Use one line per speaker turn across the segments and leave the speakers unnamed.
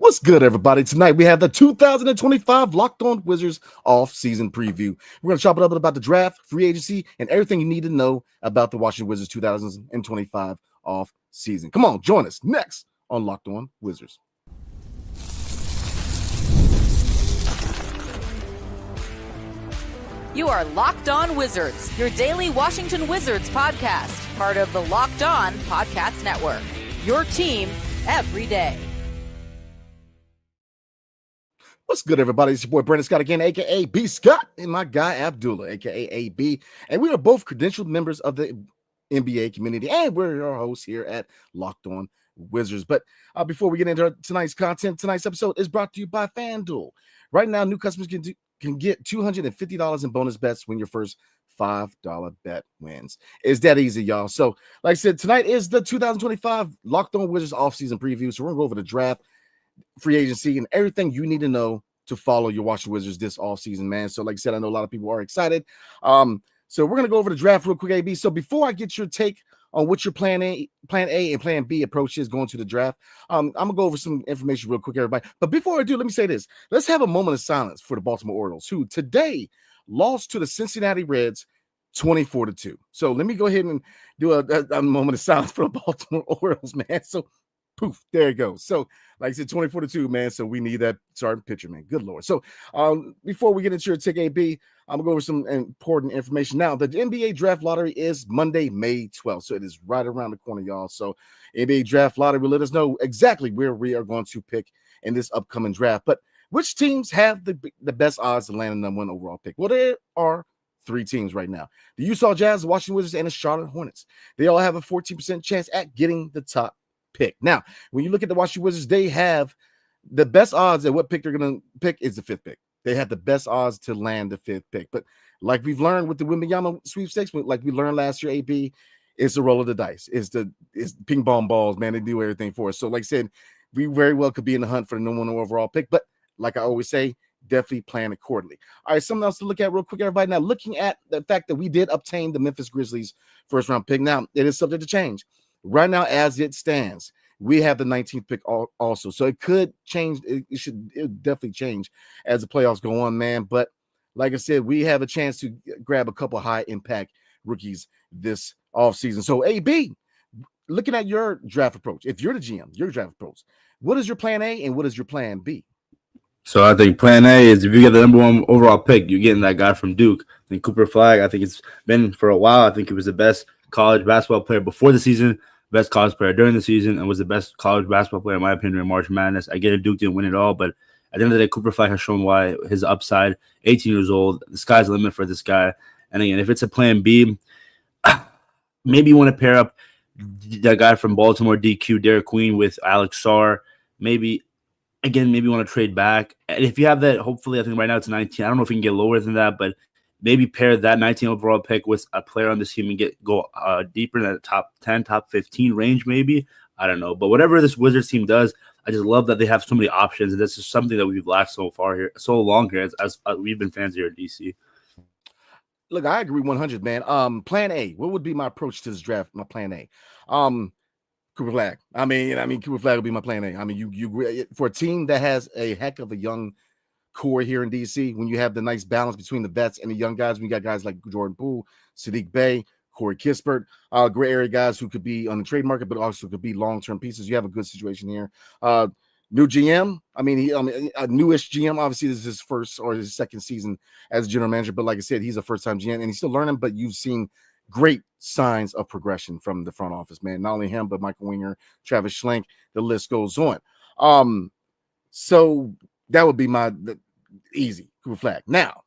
What's good, everybody? Tonight we have the 2025 Locked On Wizards off-season preview. We're going to chop it up about the draft, free agency, and everything you need to know about the Washington Wizards 2025 off-season. Come on, join us next on Locked On Wizards.
You are Locked On Wizards, your daily Washington Wizards podcast, part of the Locked On Podcast Network. Your team every day.
What's good, everybody? It's your boy Brandon Scott again, a.k.a. BScott, and my guy Abdullah, a.k.a. AB. And we are both credentialed members of the NBA community, and we're your hosts here at Locked On Wizards. But before we get into tonight's content, tonight's episode is brought to you by FanDuel. Right now, new customers can get $250 in bonus bets when your first $5 bet wins. It's that easy, y'all. So, like I said, tonight is the 2025 Locked On Wizards offseason preview. So we're going to go over the draft, free agency, and everything you need to know to follow your Washington Wizards this offseason, man. So, like I said, I know a lot of people are excited. So we're going to go over the draft real quick, AB. So before I get your take on what your plan A and plan B approach is going to the draft, I'm going to go over some information real quick, everybody. But before I do, let me say this. Let's have a moment of silence for the Baltimore Orioles, who today lost to the Cincinnati Reds 24-2. So let me go ahead and do a moment of silence for the Baltimore Orioles, man. So poof, there it goes. So, like I said, 24-2, man. So we need that starting pitcher, man. Good Lord. So before we get into your take, AB, I'm going to go over some important information. Now, the NBA draft lottery is Monday, May 12th. So it is right around the corner, y'all. So NBA draft lottery will let us know exactly where we are going to pick in this upcoming draft. But which teams have the best odds to land the number one overall pick? Well, there are three teams right now: the Utah Jazz, the Washington Wizards, and the Charlotte Hornets. They all have a 14% chance at getting the top pick. Now, when you look at the Washington Wizards, they have the best odds at what pick they're going to pick is the fifth pick. They have the best odds to land the fifth pick. But like we've learned with the Wembanyama sweepstakes, like we learned last year, AB, it's the roll of the dice. It's ping pong balls, man. They do everything for us. So like I said, we very well could be in the hunt for the number one overall pick. But like I always say, definitely plan accordingly. All right, something else to look at real quick, everybody. Now, looking at the fact that we did obtain the Memphis Grizzlies first round pick. Now, it is subject to change. Right now, as it stands, we have the 19th pick also. So it could change. It definitely change as the playoffs go on, man. But like I said, we have a chance to grab a couple high impact rookies this offseason. So, AB, looking at your draft approach, if you're the GM, your draft approach, what is your plan A and what is your plan B?
So I think plan A is if you get the number one overall pick, you're getting that guy from Duke. I think Cooper Flag, I think it's been for a while. I think he was the best college basketball player before the season, best college player during the season, and was the best college basketball player, in my opinion, in March Madness. I get it, Duke didn't win it all, but at the end of the day, Cooper Flag has shown why his upside, 18 years old, the sky's the limit for this guy. And again, if it's a plan B, maybe you want to pair up that guy from Baltimore, DQ, Derek Queen, with Alex Sarr. Maybe you want to trade back. And if you have that, hopefully, I think right now it's 19. I don't know if you can get lower than that, but maybe pair that 19 overall pick with a player on this team and go deeper in that top 10, top 15 range, maybe. I don't know. But whatever this Wizards team does, I just love that they have so many options. And this is something that we've lacked so long here as we've been fans here at DC.
Look, I agree 100, man. Plan A, what would be my approach to this draft? My plan A. Cooper Flag. I mean, Cooper Flag would be my plan A. I mean, you for a team that has a heck of a young core here in DC, when you have the nice balance between the vets and the young guys, when you got guys like Jordan Poole, Sadiq Bey, Corey Kispert, gray area guys who could be on the trade market, but also could be long-term pieces. You have a good situation here. New GM. I mean, a newish GM. Obviously, this is his first or his second season as general manager. But like I said, he's a first-time GM, and he's still learning. But you've seen great signs of progression from the front office, man. Not only him, but Michael Winger, Travis Schlenk. The list goes on. So that would be my easy Cooper Flag. Now,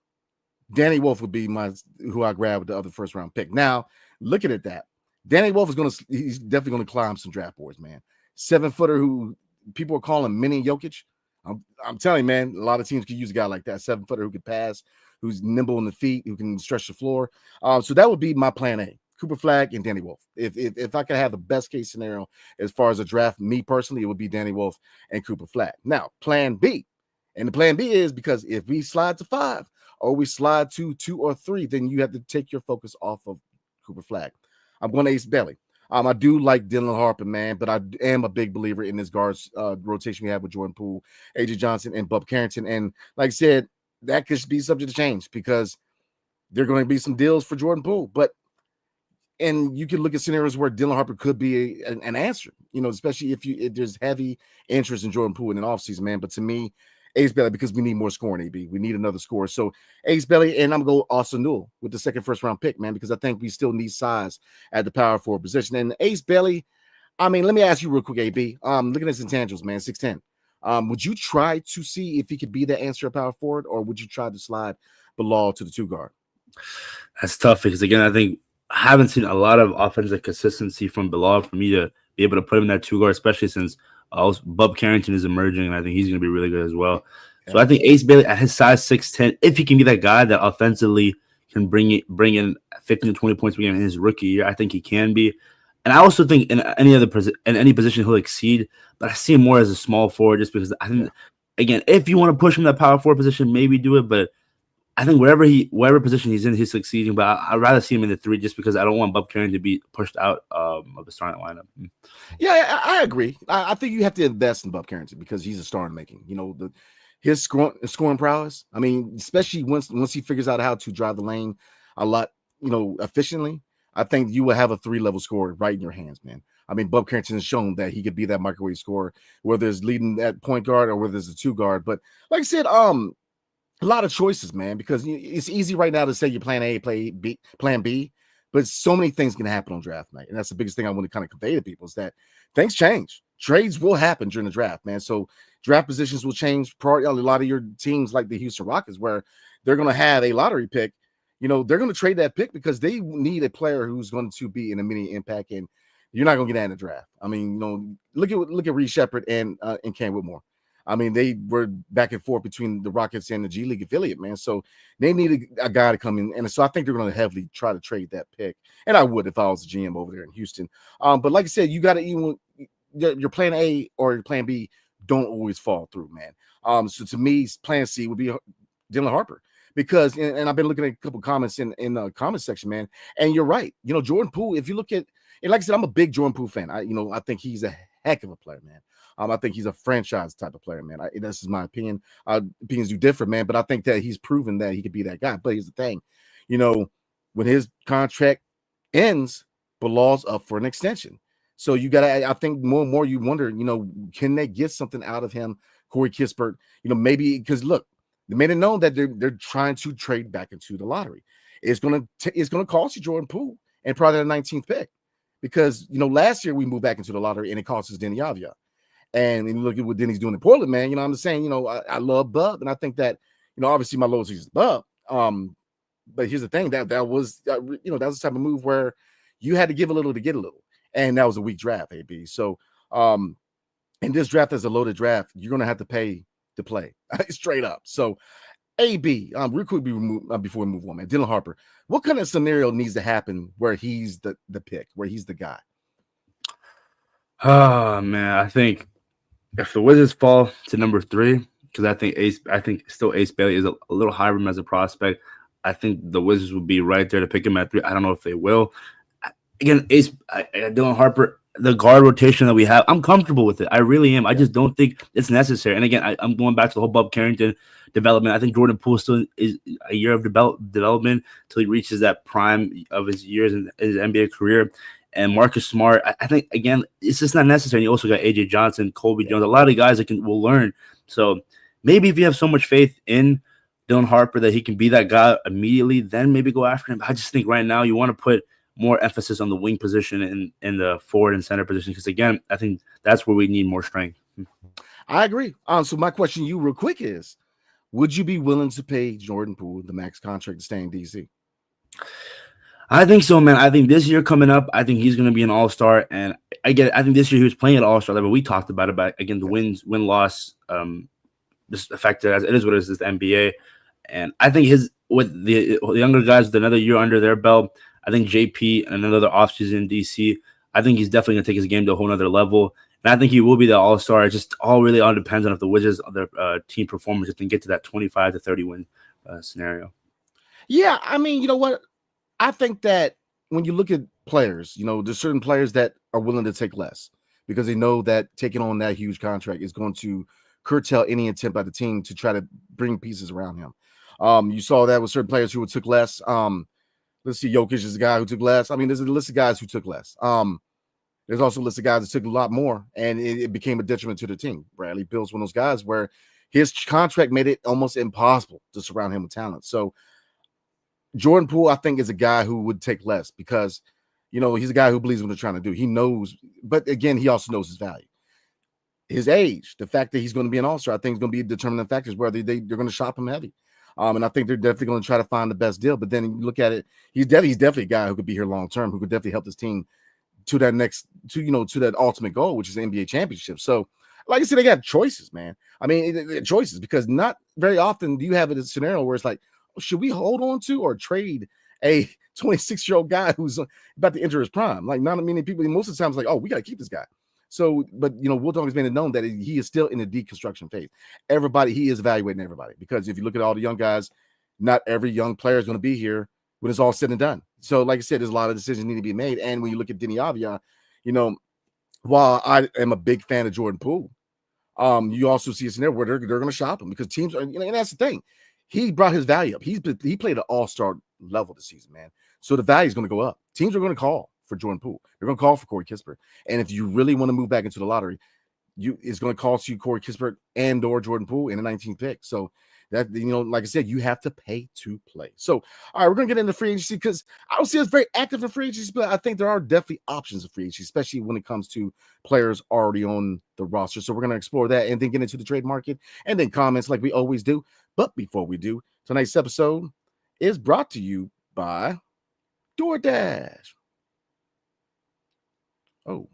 Danny Wolf would be who I grabbed with the other first-round pick. Now, looking at that, Danny Wolf he's definitely going to climb some draft boards, man. 7-footer who people are calling mini Jokic. I'm telling you, man, a lot of teams could use a guy like that, 7-footer who could pass, who's nimble in the feet, who can stretch the floor. So that would be my plan A, Cooper Flag and Danny Wolf. If I could have the best case scenario as far as a draft, me personally, it would be Danny Wolf and Cooper Flag. Now, plan B. And the plan B is because if we slide to 5 or we slide to 2 or 3, then you have to take your focus off of Cooper Flag. I'm going to Ace Bailey. I do like Dylan Harper, man, but I am a big believer in this guards rotation we have with Jordan Poole, AJ Johnson, and Bub Carrington. And like I said, that could be subject to change because there are going to be some deals for Jordan Poole. And you can look at scenarios where Dylan Harper could be an answer, especially if there's heavy interest in Jordan Poole in an offseason, man. But to me, Ace Bailey, because we need more scoring, AB. We need another scorer. So Ace Bailey, and I'm going to go Austin Newell with the second first-round pick, man, because I think we still need size at the power forward position. And Ace Bailey, I mean, let me ask you real quick, AB. Looking at his intangibles, man, 6'10". Would you try to see if he could be the answer at power forward, or would you try to slide Bilal to the 2-guard?
That's tough because, again, I think I haven't seen a lot of offensive consistency from Bilal for me to be able to put him in that 2-guard, especially since Bub Carrington is emerging, and I think he's going to be really good as well. Yeah. So I think Ace Bailey at his size 6'10", if he can be that guy that offensively can bring in 15 to 20 points per game in his rookie year, I think he can be. And I also think in any position he'll exceed, but I see him more as a small forward just because I think, again, if you want to push him that power forward position, maybe do it, but I think wherever position he's in, he's succeeding. But I'd rather see him in the 3 just because I don't want Bub Carrington to be pushed out of the starting lineup.
Yeah, I agree. I think you have to invest in Bub Carrington because he's a star in making. His scoring prowess. I mean, especially once he figures out how to drive the lane a lot, efficiently. I think you will have a 3-level scorer right in your hands, man. I mean, Bub Carrington has shown that he could be that microwave scorer, whether it's leading at point guard or whether it's a 2-guard. But like I said, a lot of choices, man, because it's easy right now to say you plan A, plan B, but so many things can happen on draft night. And that's the biggest thing I want to kind of convey to people is that things change. Trades will happen during the draft, man. So draft positions will change. Probably a lot of your teams like the Houston Rockets, where they're going to have a lottery pick, they're going to trade that pick because they need a player who's going to be an immediate impact, and you're not going to get that in the draft. I mean, look at Reed Shepherd and Cam Whitmore. I mean, they were back and forth between the Rockets and the G League affiliate, man. So they needed a guy to come in. And so I think they're going to heavily try to trade that pick. And I would if I was the GM over there in Houston. But like I said, you got to even your plan A or your plan B don't always fall through, man. So to me, plan C would be Dylan Harper. Because, and I've been looking at a couple comments in the comment section, man. And you're right. Jordan Poole, if you look at, and like I said, I'm a big Jordan Poole fan. I think he's a heck of a player, man. I think he's a franchise type of player, man. This is my opinion. Opinions do differ, man, but I think that he's proven that he could be that guy. But here's the thing, when his contract ends, Bilal's up for an extension. So you got to, I think more and more you wonder, can they get something out of him, Corey Kispert? Maybe because look, they made it known that they're trying to trade back into the lottery. It's gonna cost you Jordan Poole and probably the 19th pick because last year we moved back into the lottery and it cost us Denny Avia. And you look at what Denny's doing in Portland, man. I'm just saying, I love Bub, and I think that, obviously my lowest is Bub. But here's the thing that was, that was the type of move where you had to give a little to get a little, and that was a weak draft, AB. So, in this draft as a loaded draft, you're gonna have to pay to play straight up. So, AB, real quick before we move on, man. Dylan Harper, what kind of scenario needs to happen where he's the pick, where he's the guy?
Oh man, I think if the Wizards fall to number 3, because I think still Ace Bailey is a little higher as a prospect. I think the Wizards would be right there to pick him at 3. I don't know if they will. Again, Dylan Harper, the guard rotation that we have, I'm comfortable with it. I really am. I just don't think it's necessary. And again, I'm going back to the whole Bub Carrington development. I think Jordan Poole still is a year of development until he reaches that prime of his years in his NBA career. And Marcus Smart, I think, again, it's just not necessary. And you also got AJ Johnson, Colby Jones, a lot of guys that will learn. So maybe if you have so much faith in Dylan Harper that he can be that guy immediately, then maybe go after him. I just think right now you want to put more emphasis on the wing position in the forward and center position because, again, I think that's where we need more strength.
I agree. So my question to you real quick is, would you be willing to pay Jordan Poole the max contract to stay in D.C.?
I think so, man. I think this year coming up, I think he's going to be an all-star. And I think this year he was playing at all-star level. We talked about it, but again, the win-loss just affected as it is what it is, the NBA. And I think with the younger guys with another year under their belt, I think JP and another offseason in DC, I think he's definitely going to take his game to a whole other level. And I think he will be the all-star. It just all depends on if the Wizards, their team performance, if they can get to that 25 to 30 win scenario.
Yeah, I mean, you know what? I think that when you look at players, there's certain players that are willing to take less because they know that taking on that huge contract is going to curtail any attempt by the team to try to bring pieces around him. You saw that with certain players who took less. Let's see, Jokic is a guy who took less. I mean, there's a list of guys who took less. There's also a list of guys that took a lot more, and it became a detriment to the team. Bradley Beal's one of those guys where his contract made it almost impossible to surround him with talent. So Jordan Poole, I think, is a guy who would take less because, he's a guy who believes in what they're trying to do. He knows, but again, he also knows his value. His age, the fact that he's going to be an all-star, I think is going to be determining factors where they're going to shop him heavy. And I think they're definitely going to try to find the best deal. But then you look at it, he's definitely a guy who could be here long-term, who could definitely help this team to that to that ultimate goal, which is the NBA championship. So, like I said, they got choices, man. I mean, choices, because not very often do you have a scenario where it's like, should we hold on to or trade a 26-year-old guy who's about to enter his prime? Like, not many people, most of the time, it's like, oh, we got to keep this guy. So, but Will Dog has made it known that he is still in the deconstruction phase. He is evaluating everybody, because if you look at all the young guys, not every young player is going to be here when it's all said and done. So, like I said, there's a lot of decisions need to be made. And when you look at Denny Avia, while I am a big fan of Jordan Poole, you also see a scenario where they're going to shop him because teams are, and that's the thing. He brought his value up. He played an all-star level this season, man. So the value is going to go up. Teams are going to call for Jordan Poole. They're going to call for Corey Kispert. And if you really want to move back into the lottery, it's going to cost you Corey Kispert and or Jordan Poole in the 19th pick. So that, like I said, you have to pay to play. So, all right, we're going to get into free agency because I don't see us very active in free agency, but I think there are definitely options of free agency, especially when it comes to players already on the roster. So we're going to explore that and then get into the trade market and then comments like we always do. But before we do, tonight's episode is brought to you by DoorDash. Oh.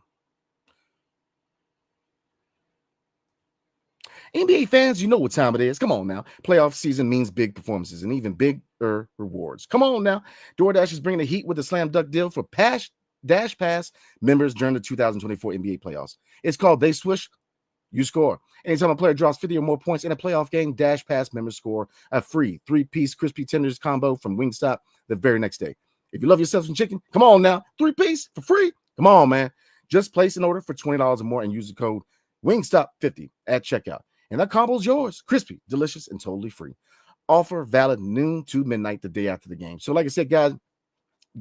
NBA fans, you know what time it is. Come on now. Playoff season means big performances and even bigger rewards. Come on now. DoorDash is bringing the heat with the slam dunk deal for DashPass members during the 2024 NBA playoffs. It's called They Swish, You Score. Anytime a player draws 50 or more points in a playoff game, DashPass members score a free 3-piece crispy tenders combo from Wingstop the very next day. If you love yourself some chicken, come on now. 3-piece for free. Come on, man. Just place an order for $20 or more and use the code Wingstop50 at checkout. And that combo is yours. Crispy, delicious, and totally free. Offer valid noon to midnight the day after the game. So like I said, guys,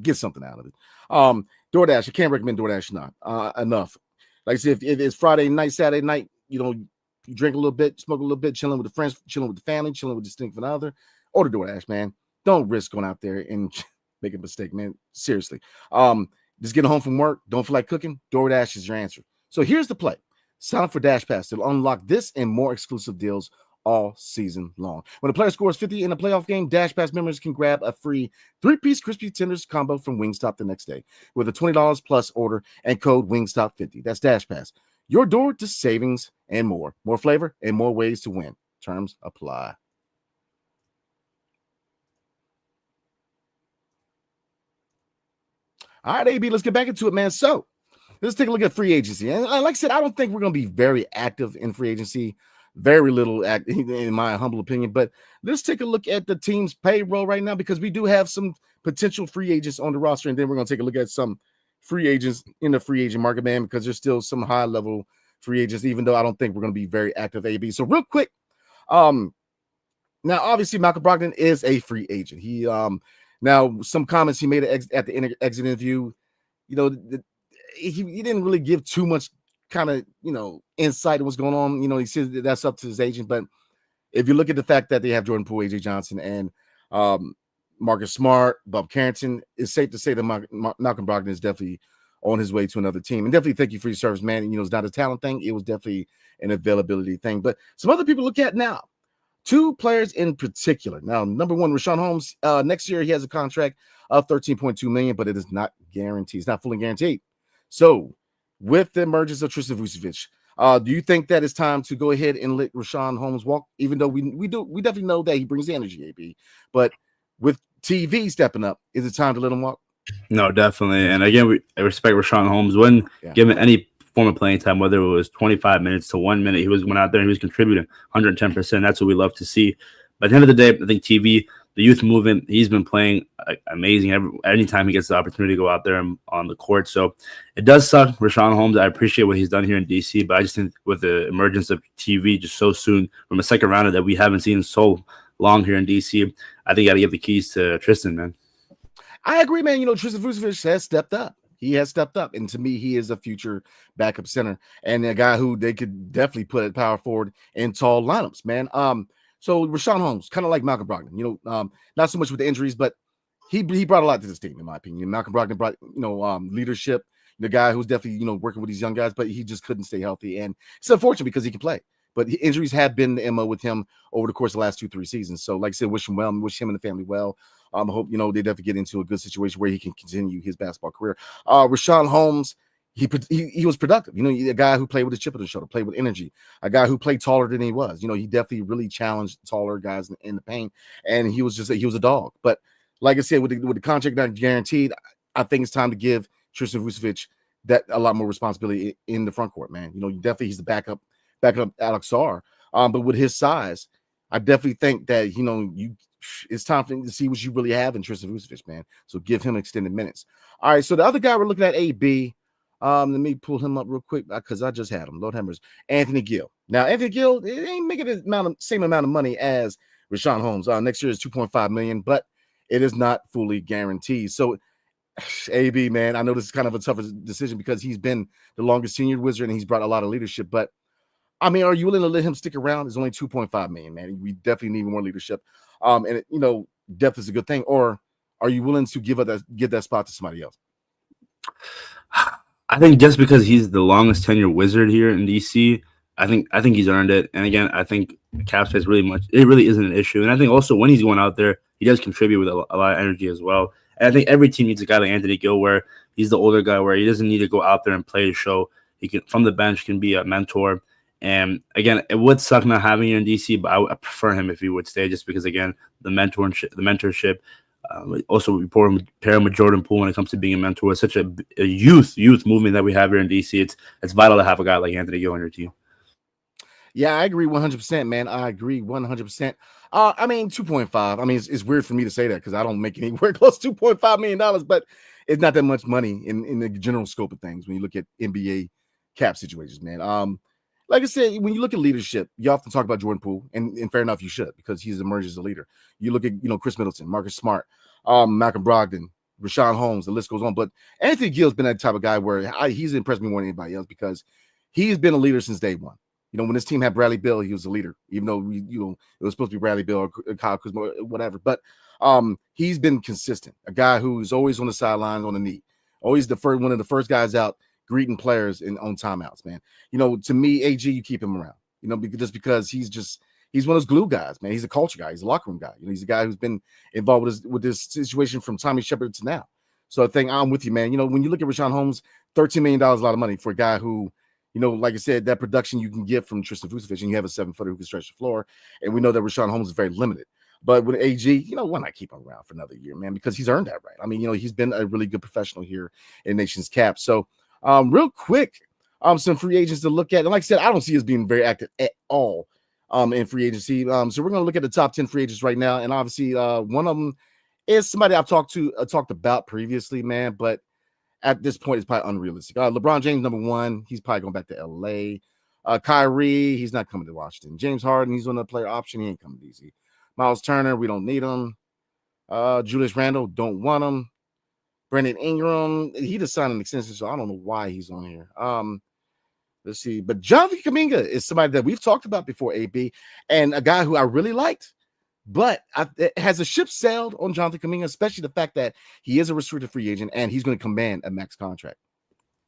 get something out of it. DoorDash, I can't recommend DoorDash enough. Like I said, if it's Friday night, Saturday night, you drink a little bit, smoke a little bit, chilling with the friends, chilling with the family, chilling with the significant other, order DoorDash, man. Don't risk going out there and make a mistake, man. Seriously. Just getting home from work, don't feel like cooking, DoorDash is your answer. So here's the play. Sign up for DashPass to unlock this and more exclusive deals all season long. When a player scores 50 in a playoff game, DashPass members can grab a free 3-piece crispy tenders combo from Wingstop the next day with a $20 plus order and code Wingstop50. That's DashPass. Your door to savings and more. More flavor and more ways to win. Terms apply. All right, AB, let's get back into it, man. So let's take a look at free agency. And like I said, I don't think we're going to be very active in free agency. Very little, in my humble opinion. But let's take a look at the team's payroll right now because we do have some potential free agents on the roster. And then we're going to take a look at some free agents in the free agent market, man, because there's still some high-level free agents, even though I don't think we're going to be very active, AB. So real quick, now, obviously, Malcolm Brogdon is a free agent. He now, some comments he made at the exit interview, he didn't really give too much kind of, insight into what's going on. He says that's up to his agent. But if you look at the fact that they have Jordan Poole, AJ Johnson, and Marcus Smart, Bob Carrington, it's safe to say that Malcolm Brogdon is definitely on his way to another team. And definitely thank you for your service, man. It's not a talent thing. It was definitely an availability thing. But some other people look at now. Two players in particular. Now, number one, Richaun Holmes. Next year, he has a contract of $13.2 million, but it is not guaranteed. It's not fully guaranteed. So, with the emergence of Tristan Vucevic, do you think that it's time to go ahead and let Richaun Holmes walk? Even though we definitely know that he brings the energy, AB. But with TV stepping up, is it time to let him walk?
No, definitely. And again, I respect Richaun Holmes when given any form of playing time, whether it was 25 minutes to 1 minute, he went out there and he was contributing 110%. That's what we love to see. But at the end of the day, I think TV the youth movement, he's been playing amazing anytime he gets the opportunity to go out there on the court. So it does suck. Rashawn Holmes, I appreciate what he's done here in DC, but I just think with the emergence of TV just so soon from a second rounder that we haven't seen so long here in DC, I think you got to give the keys to Tristan, man.
I agree, man. Tristan Vucevic has stepped up. He has stepped up, and to me, he is a future backup center and a guy who they could definitely put at power forward in tall lineups, man. So Rashawn Holmes, kind of like Malcolm Brogdon, not so much with the injuries, but he brought a lot to this team, in my opinion. Malcolm Brogdon brought, leadership, the guy who's definitely, working with these young guys, but he just couldn't stay healthy. And it's unfortunate because he can play, but injuries have been the MO with him over the course of the last 2-3 seasons. So like I said, wish him well, wish him and the family well. I hope, they definitely get into a good situation where he can continue his basketball career. Rashawn Holmes, he was productive. A guy who played with a chip on his shoulder, played with energy, a guy who played taller than he was. He definitely really challenged taller guys in the paint, and he was a dog. But like I said, with the contract not guaranteed, I think it's time to give Tristan Vucevic that a lot more responsibility in the front court, man. Definitely he's the backup Alex Sarr. But with his size, I definitely think that it's time to see what you really have in Tristan Vucevic, man. So give him extended minutes. All right, so the other guy we're looking at, AB. Let me pull him up real quick because I just had him. Lord Hammers, Anthony Gill. Now, Anthony Gill, it ain't making the same amount of money as Rashawn Holmes. Next year is $2.5 million, but it is not fully guaranteed. So, AB, man, I know this is kind of a tougher decision because he's been the longest tenured Wizard and he's brought a lot of leadership. But I mean, are you willing to let him stick around? It's only $2.5 million, man. We definitely need more leadership. Depth is a good thing. Or are you willing to give that spot to somebody else?
I think just because he's the longest tenure Wizard here in DC, I think he's earned it. And again, I think cap space it really isn't an issue. And I think also when he's going out there, he does contribute with a lot of energy as well. And I think every team needs a guy like Anthony Gill where he's the older guy where he doesn't need to go out there and play the show. He can from the bench can be a mentor. And again, it would suck not having him in DC, but I prefer him if he would stay just because again, the mentorship. Also, we pair him with Jordan Poole when it comes to being a mentor. It's such a youth movement that we have here in DC. It's vital to have a guy like Anthony Gill on your team.
Yeah, I agree 100%, man. I agree 100%. I mean, 2.5. I mean, it's weird for me to say that because I don't make anywhere close to $2.5 million, but it's not that much money in the general scope of things when you look at NBA cap situations, man. Like I said, when you look at leadership, you often talk about Jordan Poole, and fair enough, you should, because he's emerged as a leader. You look at, Chris Middleton, Marcus Smart, Malcolm Brogdon, Rashawn Holmes, the list goes on. But Anthony Gill's been that type of guy where he's impressed me more than anybody else because he's been a leader since day one. When this team had Bradley Beal, he was a leader, even though, it was supposed to be Bradley Beal or Kyle Kuzma, whatever. But he's been consistent, a guy who's always on the sidelines on the knee, always one of the first guys out, greeting players on timeouts, man. To me, AG, you keep him around, because he's one of those glue guys, man. He's a culture guy. He's a locker room guy. He's a guy who's been involved with this situation from Tommy Shepard to now. So I think I'm with you, man. When you look at Rashawn Holmes, $13 million is a lot of money for a guy who, like I said, that production you can get from Tristan Vucevic, and you have a 7-footer who can stretch the floor. And we know that Rashawn Holmes is very limited. But with AG, why not keep him around for another year, man? Because he's earned that right. I mean, he's been a really good professional here in Nation's Cap. So real quick, some free agents to look at. And like I said, I don't see us being very active at all in free agency. So we're going to look at the top 10 free agents right now. And obviously, one of them is somebody I've talked about previously, man. But at this point, it's probably unrealistic. LeBron James, number one. He's probably going back to LA. Kyrie, he's not coming to Washington. James Harden, he's on the player option. He ain't coming to DC. Miles Turner, we don't need him. Julius Randle, don't want him. Brandon Ingram, he just signed an extension, so I don't know why he's on here. Let's see. But Jonathan Kuminga is somebody that we've talked about before, AB, and a guy who I really liked. But has a ship sailed on Jonathan Kuminga, especially the fact that he is a restricted free agent and he's going to command a max contract?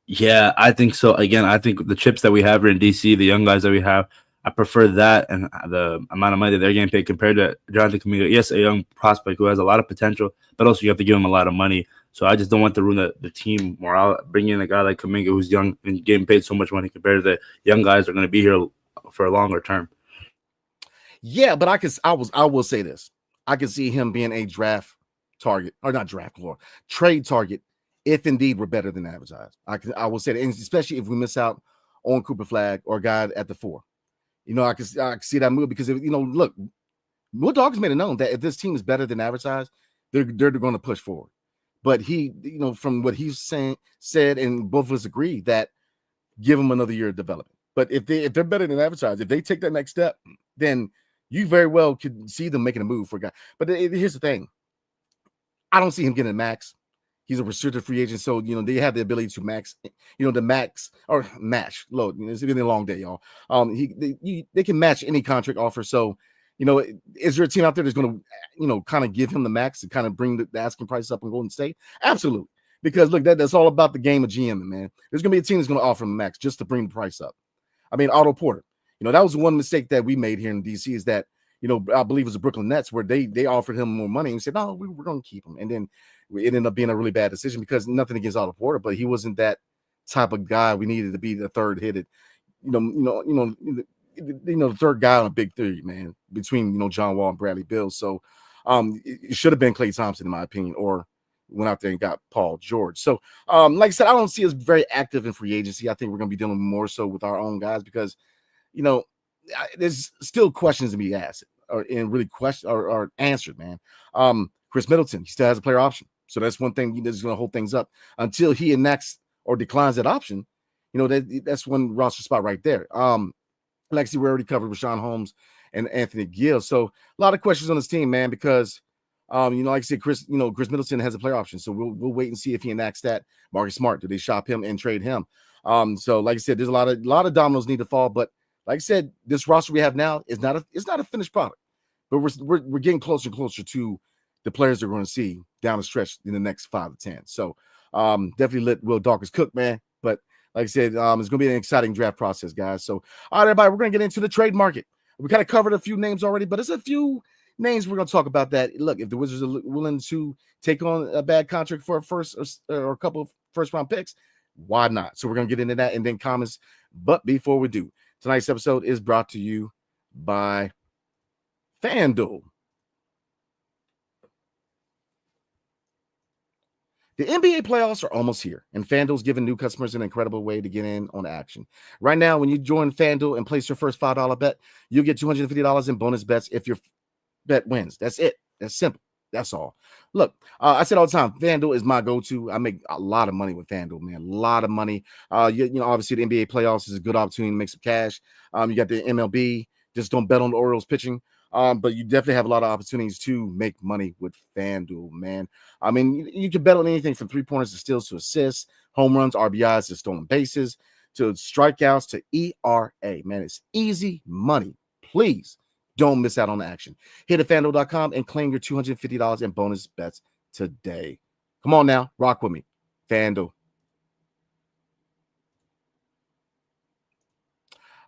Yeah, I think so. Again, I think the chips that we have here in DC, the young guys that we have, I prefer that and the amount of money that they're getting paid compared to Jonathan Kuminga. Yes, a young prospect who has a lot of potential, but also you have to give him a lot of money. So I just don't want to ruin the team morale. Bringing in a guy like Kuminga who's young and getting paid so much money compared to the young guys that are going to be here for a longer term.
Yeah, but I will say this. I can see him being a draft target, or not draft, Lord, trade target, if indeed we're better than advertised. I will say that, and especially if we miss out on Cooper Flag or a guy at the 4. I can see that move because look, Will Dawkins made it known that if this team is better than advertised, they're going to push forward. But he, from what he's said, and both of us agree that give them another year of development. But if they're better than advertised, if they take that next step, then you very well could see them making a move for a guy. But here's the thing: I don't see him getting a max. He's a restricted free agent, so they have the ability to max, the max or match load. It's been a long day, y'all. They can match any contract offer. So, is there a team out there that's going to, kind of give him the max to kind of bring the asking price up in Golden State? Absolutely, because look, that's all about the game of GM, man. There's going to be a team that's going to offer him a max just to bring the price up. I mean, Otto Porter, that was one mistake that we made here in DC is that, I believe it was the Brooklyn Nets where they offered him more money and said, no, we're going to keep him, and then it ended up being a really bad decision because nothing against Otto Porter, but he wasn't that type of guy we needed to be the third headed, the third guy on a big three, man, between John Wall and Bradley Beal. So it should have been Klay Thompson, in my opinion, or went out there and got Paul George. So like I said, I don't see us very active in free agency. I think we're going to be dealing more so with our own guys because there's still questions to be asked or answered, man. Chris Middleton, he still has a player option. So that's one thing that's going to hold things up until he enacts or declines that option. That's one roster spot right there. Like I said, we already covered with Rashawn Holmes and Anthony Gill. So a lot of questions on this team, man, because like I said, Chris Middleton has a player option. So we'll wait and see if he enacts that. Marcus Smart, do they shop him and trade him? So like I said, there's a lot of dominoes need to fall. But like I said, this roster we have now is not a finished product. But we're getting closer and closer to the players they're going to see down the stretch in the next 5 to 10. So definitely let Will Dawkins cook, man. But like I said, it's going to be an exciting draft process, guys. So all right, everybody, we're going to get into the trade market. We kind of covered a few names already, but there's a few names we're going to talk about that. Look, if the Wizards are willing to take on a bad contract for a first or a couple of first-round picks, why not? So we're going to get into that and then comments. But before we do, tonight's episode is brought to you by FanDuel. The NBA playoffs are almost here, and FanDuel's giving new customers an incredible way to get in on action. Right now, when you join FanDuel and place your first $5 bet, you'll get $250 in bonus bets if your bet wins. That's it. That's simple. That's all. Look, I said all the time, FanDuel is my go-to. I make a lot of money with FanDuel, man. A lot of money. Obviously, the NBA playoffs is a good opportunity to make some cash. You got the MLB. Just don't bet on the Orioles pitching. But you definitely have a lot of opportunities to make money with FanDuel, man. I mean, you can bet on anything from three-pointers to steals to assists, home runs, RBIs to stolen bases, to strikeouts to ERA. Man, it's easy money. Please don't miss out on the action. Hit at FanDuel.com and claim your $250 in bonus bets today. Come on now, rock with me. FanDuel.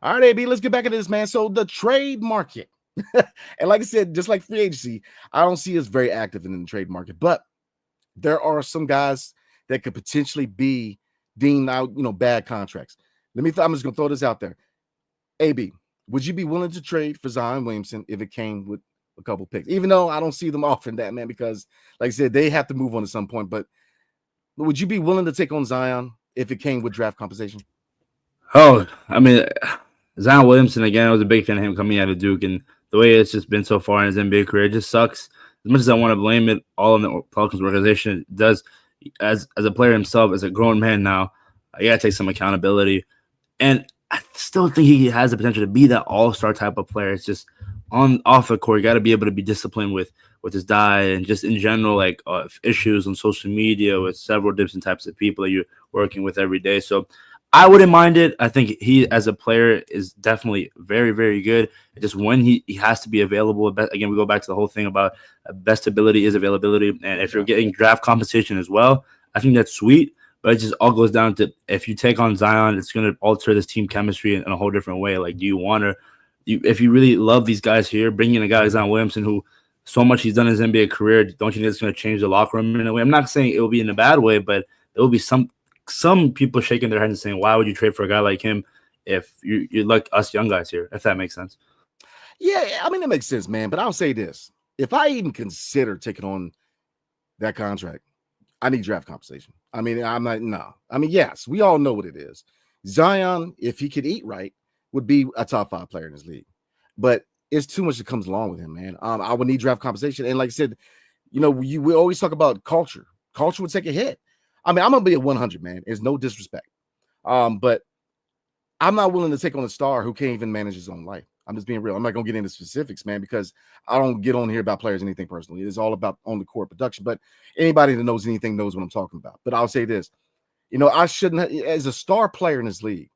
All right, AB, let's get back into this, man. So the trade market. And like I said, just like free agency, I don't see us very active in the trade market, but there are some guys that could potentially be deemed out, bad contracts. I'm just going to throw this out there. AB, would you be willing to trade for Zion Williamson if it came with a couple picks? Even though I don't see them offering that, man, because like I said, they have to move on at some point, but would you be willing to take on Zion if it came with draft compensation?
Oh, I mean, Zion Williamson, again, I was a big fan of him coming out of Duke, and the way it's just been so far in his NBA career, it just sucks. As much as I want to blame it all on the Pelicans organization, it does, as a player himself, as a grown man now, I got to take some accountability. And I still think he has the potential to be that all-star type of player. It's just off the court, you got to be able to be disciplined with his diet and just in general, like issues on social media with several different types of people that you're working with every day. So I wouldn't mind it. I think he, as a player, is definitely very, very good. Just when he has to be available. Again, we go back to the whole thing about best ability is availability. And if you're getting draft compensation as well, I think that's sweet. But it just all goes down to if you take on Zion, it's going to alter this team chemistry in a whole different way. Like, do you want to if you really love these guys here, bring in a guy like Zion Williamson who so much he's done in his NBA career, don't you think it's going to change the locker room in a way? I'm not saying it will be in a bad way, but there will be some people shaking their heads and saying, why would you trade for a guy like him if you're like us young guys here, if that makes sense?
Yeah, I mean, it makes sense, man. But I'll say this. If I even consider taking on that contract, I need draft compensation. I mean, I'm like, no. I mean, yes, we all know what it is. Zion, if he could eat right, would be a top 5 player in his league. But it's too much that comes along with him, man. I would need draft compensation. And like I said, we always talk about culture. Culture would take a hit. I mean, I'm gonna be at 100, man. There's no disrespect. But I'm not willing to take on a star who can't even manage his own life. I'm just being real. I'm not gonna get into specifics, man, because I don't get on here about players anything personally. It's all about on the court production. But anybody that knows anything knows what I'm talking about. But I'll say this: I shouldn't, as a star player in this league,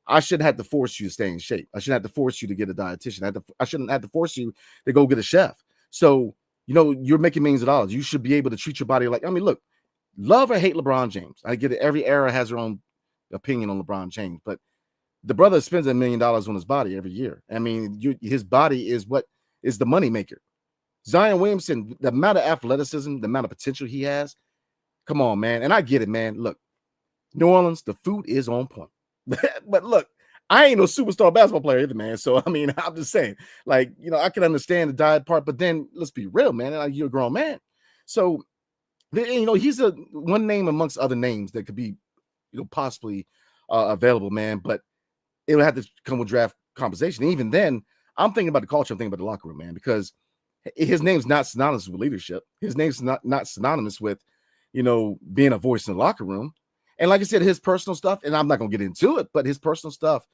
I shouldn't have to force you to stay in shape. I shouldn't have to force you to get a dietitian. I shouldn't have to force you to go get a chef. So, you're making millions of dollars. You should be able to treat your body like, look, love or hate LeBron James. I get it. Every era has their own opinion on LeBron James, but the brother spends $1 million on his body every year. I mean, his body is what is the money maker. Zion Williamson, the amount of athleticism, the amount of potential he has. Come on, man. And I get it, man. Look, New Orleans, the food is on point. But look, I ain't no superstar basketball player either, man. So, I'm just saying, like, I can understand the diet part, but then let's be real, man. You're a grown man. So, he's one name amongst other names that could be, possibly available, man. But it would have to come with draft compensation. Even then, I'm thinking about the culture. I'm thinking about the locker room, man, because his name's not synonymous with leadership. His name's not synonymous with, being a voice in the locker room. And like I said, his personal stuff, and I'm not going to get into it, but his personal stuff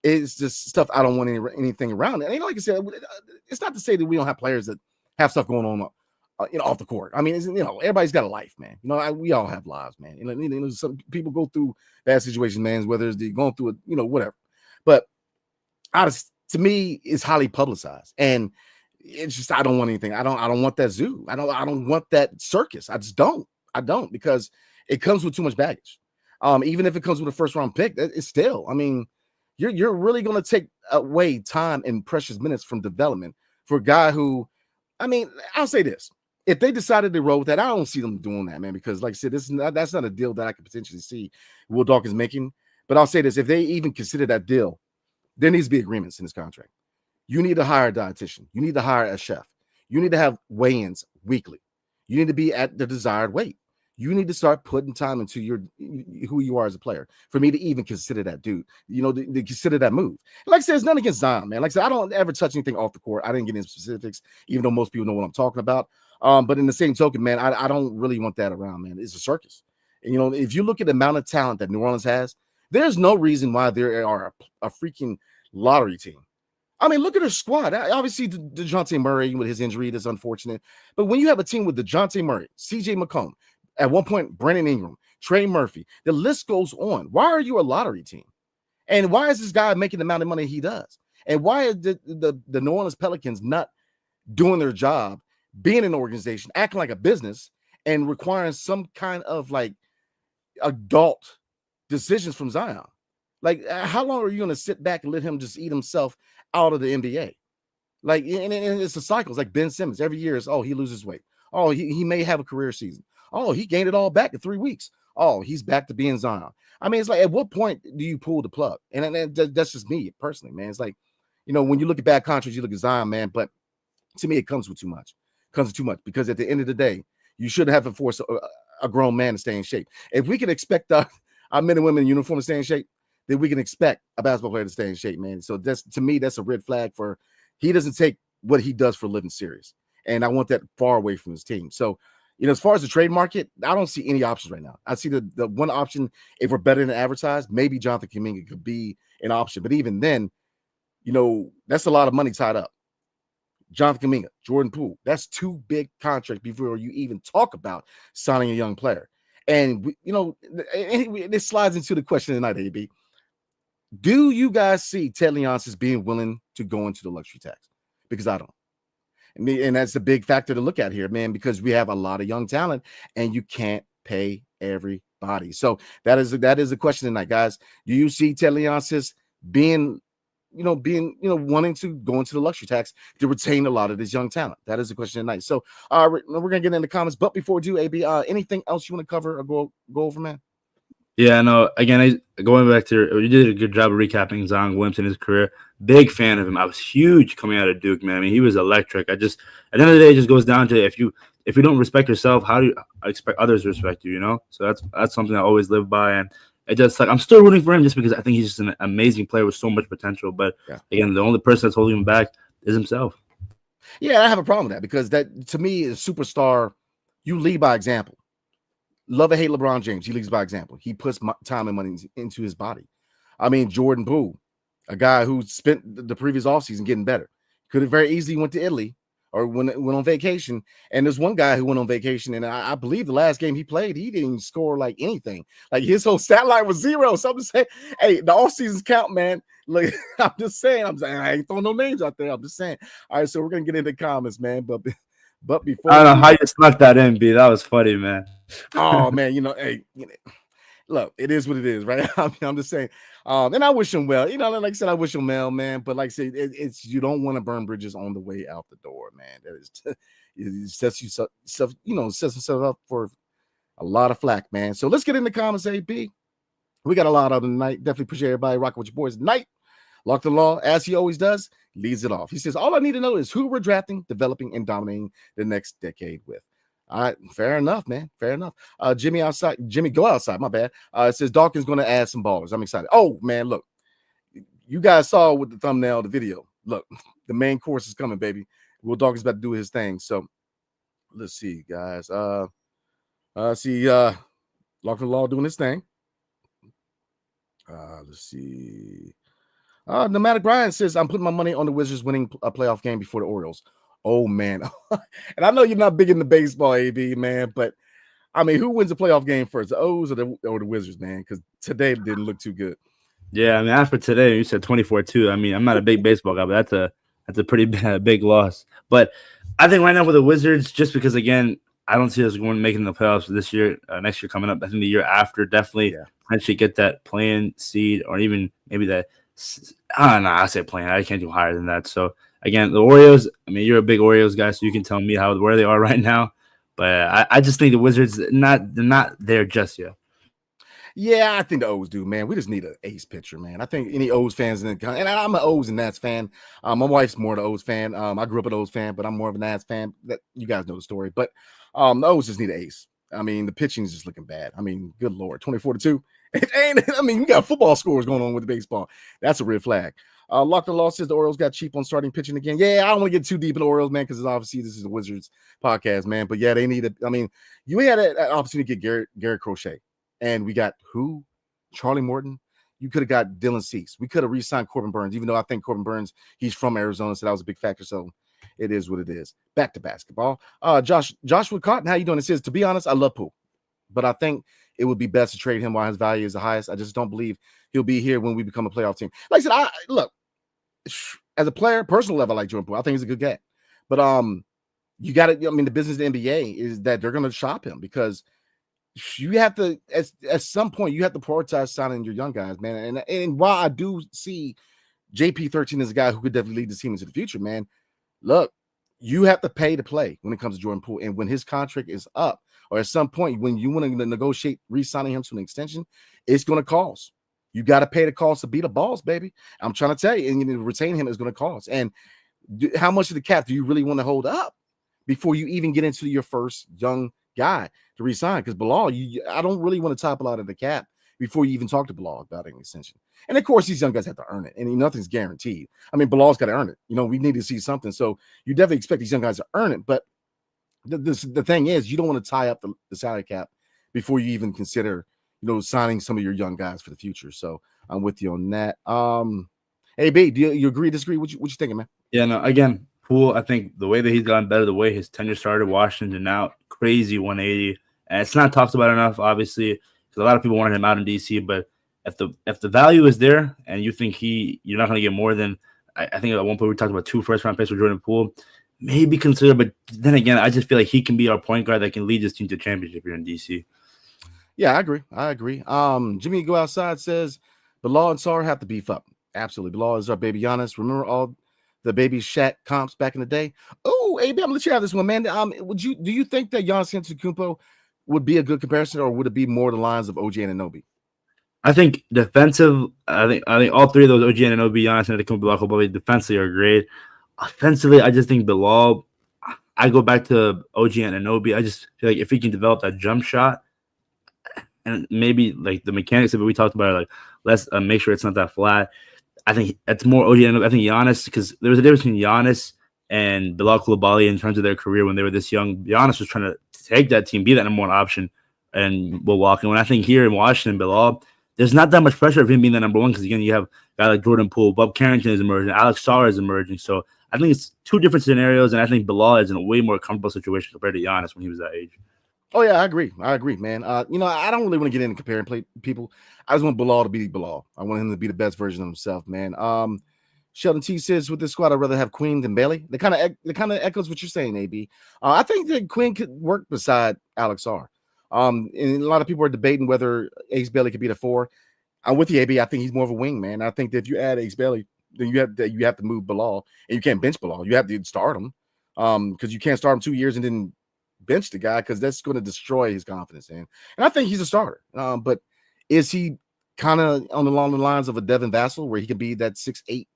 is just stuff I don't want anything around. And like I said, it's not to say that we don't have players that have stuff going on, off the court. I mean, everybody's got a life, man. We all have lives, man. Some people go through bad situations, man, whether it's going through it, whatever. But to me, it's highly publicized, and it's just I don't want anything. I don't want that zoo. I don't want that circus. I just don't. I don't, because it comes with too much baggage. Even if it comes with a first round pick, it's still. You're really going to take away time and precious minutes from development for a guy who, I'll say this: if they decided to roll with that, I don't see them doing that, man. Because like I said, that's not a deal that I could potentially see Will Dawkins making. But I'll say this: if they even consider that deal, there needs to be agreements in this contract. You need to hire a dietitian. You need to hire a chef. You need to have weigh-ins weekly. You need to be at the desired weight. You need to start putting time into who you are as a player for me to even consider that dude, to consider that move. Like I said, it's nothing against Zion, man. Like I said, I don't ever touch anything off the court. I didn't get into specifics, even though most people know what I'm talking about. But in the same token, man, I don't really want that around, man. It's a circus. And, if you look at the amount of talent that New Orleans has, there's no reason why there are a freaking lottery team. Look at their squad. Obviously, DeJounte Murray with his injury, that's unfortunate. But when you have a team with DeJounte Murray, CJ McCollum, at one point, Brandon Ingram, Trey Murphy, the list goes on. Why are you a lottery team? And why is this guy making the amount of money he does? And why is the New Orleans Pelicans not doing their job, being an organization, acting like a business, and requiring some kind of like adult decisions from Zion? Like, how long are you going to sit back and let him just eat himself out of the NBA? Like, and it's a cycle. It's like Ben Simmons. Every year is, he loses weight. Oh, he may have a career season. Oh, he gained it all back in 3 weeks. Oh, he's back to being Zion. It's like, at what point do you pull the plug? And that's just me personally, man. It's like, when you look at bad contracts, you look at Zion, man. But to me, it comes with too much. Because at the end of the day, you shouldn't have to force a grown man to stay in shape. If we can expect our men and women in uniform to stay in shape, then we can expect a basketball player to stay in shape, man. So to me, that's a red flag for he doesn't take what he does for a living serious. And I want that far away from his team. So, as far as the trade market, I don't see any options right now. I see the one option, if we're better than advertised, maybe Jonathan Kuminga could be an option. But even then, that's a lot of money tied up. Jonathan Kuminga, Jordan Poole, that's 2 big contracts before you even talk about signing a young player. And, this slides into the question tonight, AB. Do you guys see Ted Leonsis being willing to go into the luxury tax? Because I don't. And that's a big factor to look at here, man, because we have a lot of young talent and you can't pay everybody. So that is the question tonight, guys. Do you see Ted Leonsis wanting to go into the luxury tax to retain a lot of this young talent? That is the question tonight. So we're going to get in the comments. But before we do, AB, anything else you want to cover or go over, man?
Yeah, no, again, going back to you did a good job of recapping Zion Williamson, his career. Big fan of him. I was huge coming out of Duke, man. He was electric. At the end of the day, it just goes down to if you don't respect yourself, how do you expect others to respect you, So that's something I always live by. And it just I'm still rooting for him just because I think he's just an amazing player with so much potential. But again, the only person that's holding him back is himself.
Yeah, I have a problem with that because that to me is superstar. You lead by example. Love or hate LeBron James, he leads by example. He puts time and money into his body. I mean, Jordan Poole, a guy who spent the previous offseason getting better, could have very easily went to Italy or went on vacation. And there's one guy who went on vacation, and I believe the last game he played, he didn't even score like anything. Like his whole stat line was 0. So I'm just saying, hey, the off seasons count, man. Like I'm just saying, I ain't throwing no names out there. I'm just saying. All right, so we're gonna get into comments, man. But before
I don't know how you snuck that in, B. That was funny, man.
oh man, hey, look, it is what it is, right? I'm just saying. And I wish him well. Like I said, I wish him well, man. But like I said, it's you don't want to burn bridges on the way out the door, man. That is it sets yourself, sets himself up for a lot of flack, man. So let's get in the comments, AB. We got a lot of them tonight. Definitely appreciate everybody rocking with your boys tonight. Lock the Law, as he always does, leads it off. He says, all I need to know is who we're drafting, developing, and dominating the next decade with. All right, fair enough, man. Fair enough. Jimmy go outside. My bad. It says Dawkins going to add some ballers. I'm excited. Oh man, look, you guys saw with the thumbnail, the video. Look, the main course is coming, baby. Will Dawkins about to do his thing. So let's see, guys. See, Lock the Law doing his thing. Let's see. Nomadic Brian says, I'm putting my money on the Wizards winning a playoff game before the Orioles. Oh, man. And I know you're not big into baseball, AB, man, but, I mean, who wins the playoff game first, the O's or the Wizards, man? Because today didn't look too good.
Yeah, I mean, after today, you said 24-2. I mean, I'm not a big baseball guy, but that's a pretty big loss. But I think right now with the Wizards, just because, again, I don't see us going making the playoffs this year, next year coming up. I think the year after, definitely potentially get that play-in seed or even maybe that – I don't know. I say playing. I can't do higher than that. So again, the Oreos. I mean, you're a big Oreos guy, so you can tell me where they are right now. But I just think the Wizards they're not there just yet.
Yeah, I think the O's do, man. We just need an ace pitcher, man. I think any O's fans and I'm an O's and Nats fan. My wife's more an O's fan. I grew up an O's fan, but I'm more of a Nats fan. That you guys know the story. But the O's just need an ace. I mean, the pitching is just looking bad. I mean, good Lord, 24-2. I mean, we got football scores going on with the baseball. That's a red flag. Lock the Law says the Orioles got cheap on starting pitching again. Yeah, I don't want to get too deep in the Orioles, man, because obviously this is the Wizards podcast, man. But yeah, they need it. I mean, you had an opportunity to get Garrett Crochet, and we got who? Charlie Morton. You could have got Dylan Cease. We could have re-signed Corbin Burns, even though I think Corbin Burns, he's from Arizona, so that was a big factor. So it is what it is. Back to basketball. Joshua Cotton, how you doing? It says, to be honest, I love Poole, but I think it would be best to trade him while his value is the highest. I just don't believe he'll be here when we become a playoff team. Like I said, look, as a player, personal level, I like Jordan Poole. I think he's a good guy. But you got to, I mean, the business of the NBA is that they're going to shop him because you have to, at some point, you have to prioritize signing your young guys, man. And while I do see JP13 as a guy who could definitely lead the team into the future, man, look, you have to pay to play when it comes to Jordan Poole. And when his contract is up, or at some point when you want to negotiate re-signing him to an extension, it's going to cost. You got to pay the cost to be the boss, baby. I'm trying to tell you, and retain him is going to cost. And how much of the cap do you really want to hold up before you even get into your first young guy to re-sign? Because Bilal, I don't really want to topple out of the cap before you even talk to Bilal about an extension. And of course, these young guys have to earn it, and nothing's guaranteed. I mean, Bilal's got to earn it. We need to see something. So you definitely expect these young guys to earn it, but the thing is, you don't want to tie up the salary cap before you even consider, signing some of your young guys for the future. So I'm with you on that. Hey, B, do you agree, disagree? What you thinking, man?
Yeah, no, again, Poole, I think the way that he's gotten better, the way his tenure started, Washington out, crazy 180. And it's not talked about enough, obviously, because a lot of people wanted him out in DC. But if the value is there and you think you're not going to get more than, I think at one point we talked about 2 first-round picks for Jordan Poole, maybe consider, but then again, I just feel like he can be our point guard that can lead this team to championship here in DC.
Yeah, I agree. Jimmy Go Outside says Bilal and Sar have to beef up. Absolutely. Bilal is our baby Giannis. Remember all the baby Shaq comps back in the day? Oh, AB, I'm gonna let you have this one, man. Do you think that Giannis Antetokounmpo would be a good comparison, or would it be more the lines of OG Anunoby?
I think defensive. I think all three of those, OG Anunoby, Giannis Antetokounmpo, Bilal Coulibaly, defensively are great. Offensively, I just think Bilal, I go back to OG Anunoby. I just feel like if he can develop that jump shot and maybe like the mechanics of it we talked about, like let's make sure it's not that flat. I think it's more OG. I think Giannis, because there was a difference between Giannis and Bilal Coulibaly in terms of their career when they were this young. Giannis was trying to take that team, be that number one option, and will walk. And when I think here in Washington, Bilal, there's not that much pressure of him being the number one because, again, you have a guy like Jordan Poole, Bob Carrington is emerging, Alex Sarr is emerging. So I think it's two different scenarios, and I think Bilal is in a way more comfortable situation compared to Giannis when he was that age.
Oh yeah, I agree, man. I don't really want to get into comparing people. I just want Bilal to be Bilal. I want him to be the best version of himself, man. Sheldon T says, with this squad, I'd rather have Queen than Bailey. It kind of echoes what you're saying, AB. I think that Queen could work beside Alex Sarr. And a lot of people are debating whether Ace Bailey could be the 4. I'm with you, AB. I think he's more of a wing, man. I think that if you add Ace Bailey, then you have to move Bilal, and you can't bench Bilal. You have to start him, because you can't start him 2 years and then bench the guy, because that's going to destroy his confidence. And I think he's a starter. But is he kind of along the lines of a Devin Vassell, where he can be that 6'8"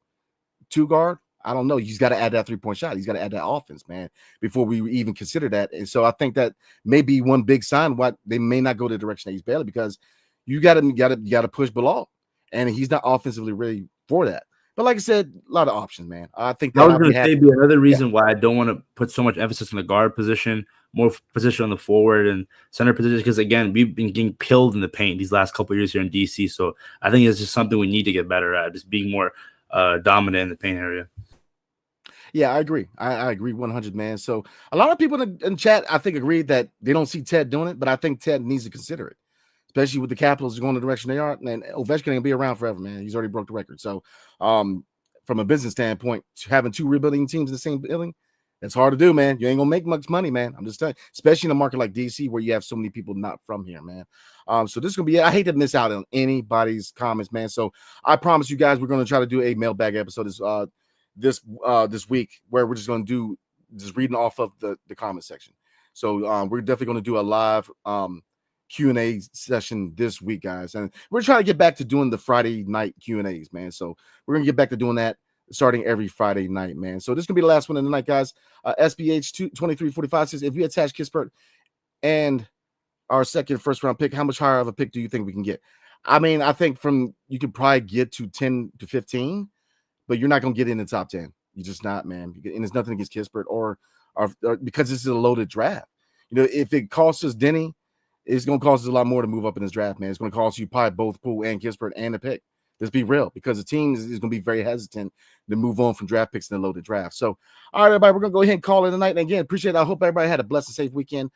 2 guard? I don't know. He's got to add that 3-point shot. He's got to add that offense, man, before we even consider that. And so I think that may be one big sign why they may not go the direction of Ace Bailey, because you got to push Bilal, and he's not offensively ready for that. But like I said, a lot of options, man. I think that
I was going to say be another reason why I don't want to put so much emphasis on the guard position, more position on the forward and center position, because, again, we've been getting killed in the paint these last couple of years here in DC. So I think it's just something we need to get better at, just being more dominant in the paint area.
Yeah, I agree. I agree 100, man. So a lot of people in chat, I think, agree that they don't see Ted doing it, but I think Ted needs to consider it, especially with the Capitals going the direction they are. And Ovechkin ain't gonna be around forever, man. He's already broke the record. So from a business standpoint, having 2 rebuilding teams in the same building, it's hard to do, man. You ain't gonna make much money, man. I'm just telling you, especially in a market like DC where you have so many people not from here, man. So this is gonna be it. I hate to miss out on anybody's comments, man. So I promise you guys, we're gonna try to do a mailbag episode this week, where we're just gonna do reading off of the comment section. So we're definitely gonna do a live Q&A session this week, guys, and we're trying to get back to doing the Friday night Q&As, man. So we're gonna get back to doing that starting every Friday night, man. So this is gonna be the last one of the night, guys. SBH 2345 says, if we attach Kispert and our second first round pick, how much higher of a pick do you think we can get? I mean, I think you could probably get to 10 to 15, but you're not gonna get in the top 10. You're just not, man. And there's nothing against Kispert or because this is a loaded draft. If it costs us Denny, it's going to cost us a lot more to move up in this draft, man. It's going to cost you probably both Poole and Kispert and a pick. Let's be real, because the team is going to be very hesitant to move on from draft picks in the loaded draft. So, all right, everybody, we're going to go ahead and call it a night. And again, appreciate it. I hope everybody had a blessed and safe weekend.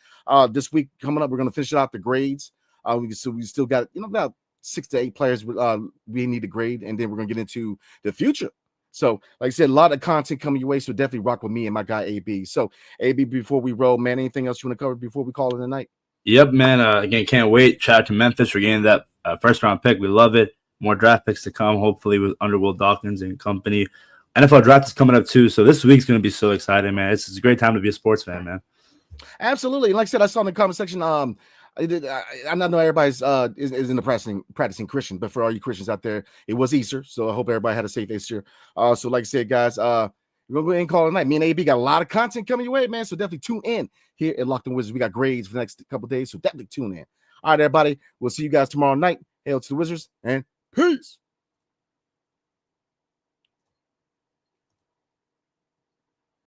This week coming up, we're going to finish out the grades. We still got, about 6 to 8 players we need to grade, and then we're going to get into the future. So, like I said, a lot of content coming your way, so definitely rock with me and my guy, AB. So, AB, before we roll, man, anything else you want to cover before we call it a night?
Yep, man. Again, can't wait. Shout out to Memphis for getting that first-round pick. We love it. More draft picks to come, hopefully, with Will Dawkins and company. NFL draft is coming up, too, so this week's going to be so exciting, man. It's a great time to be a sports fan, man.
Absolutely. Like I said, I saw in the comment section, I know everybody's is in the practicing Christian, but for all you Christians out there, it was Easter, so I hope everybody had a safe Easter. So like I said, guys, we're gonna go ahead and call it a night. Me and AB got a lot of content coming your way, man. So definitely tune in here at Locked On Wizards. We got grades for the next couple of days, so definitely tune in. All right, everybody. We'll see you guys tomorrow night. Hail to the Wizards and peace.